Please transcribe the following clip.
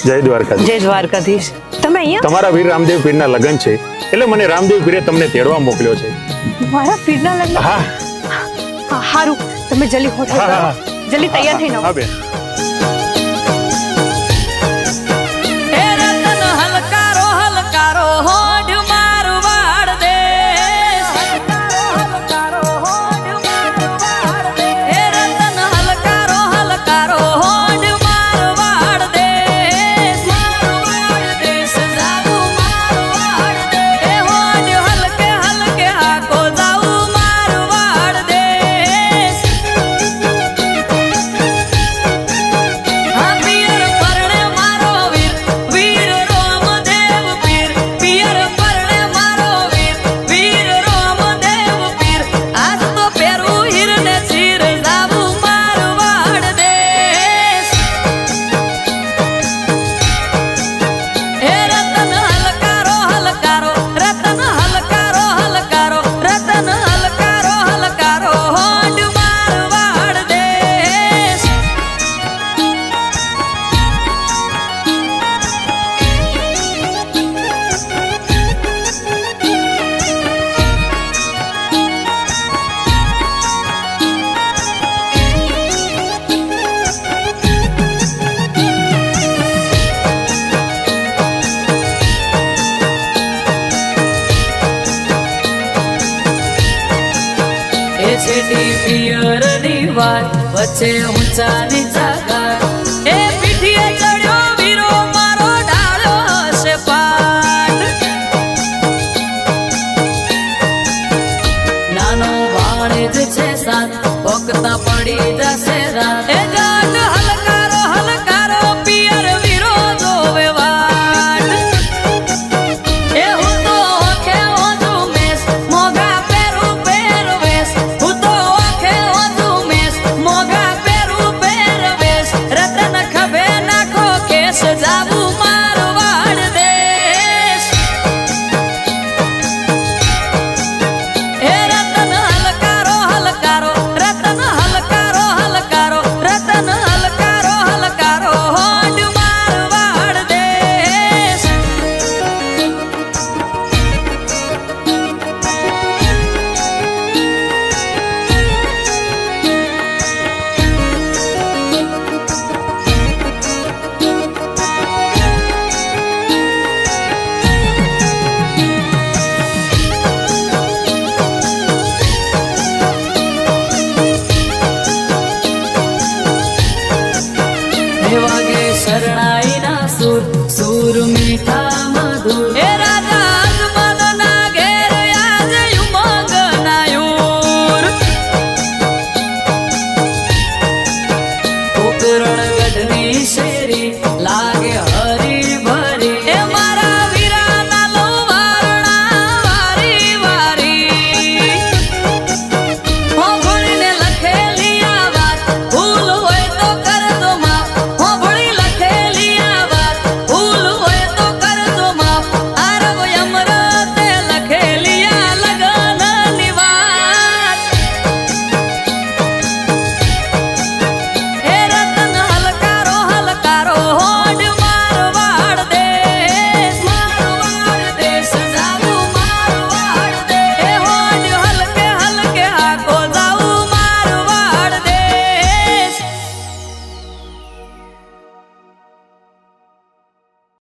જય દ્વારકાધીશ. જય દ્વારકાધીશ. તમે અહીંયા? તમારા વીર રામદેવ પીરના લગ્ન છે એટલે મને રામદેવ પીરે તમને તેડવા મોકલ્યો છે. મારા પીરના લગ્ન? હા. હારું, તમે જલ્દી હોટલ હા, કરો. હા. જલ્દી તૈયાર થઈને આવો. હા બેન. વચ્ચે ઊંચા નીચા ગાર એ પીઠીએ ચડ્યો વીરો મારો ડાળ્યો હશે પાટ નાનો ભાણેજ છે સાત પોકતા પડી જશે રાત એ જાટ હલકારો હલકારો પિયર વીરો જોવે વાટ એ હું તો ઓખે ઓજુ મેસ મોગા પેરું પહેરવેશ હું તો ઓખે ઓજુ મેસ મોગા પેરું પહેરવેશ રતન ખભે નાખો કેસ જાબુ મારવાડ દેશ એ રતન હલકારો હલકારો રતન હલકારો હલકારો રતન હલકારો હલકારો હોડ મારવાડ દેશ વાગે શરણાઈ ના સુર સુર મીઠા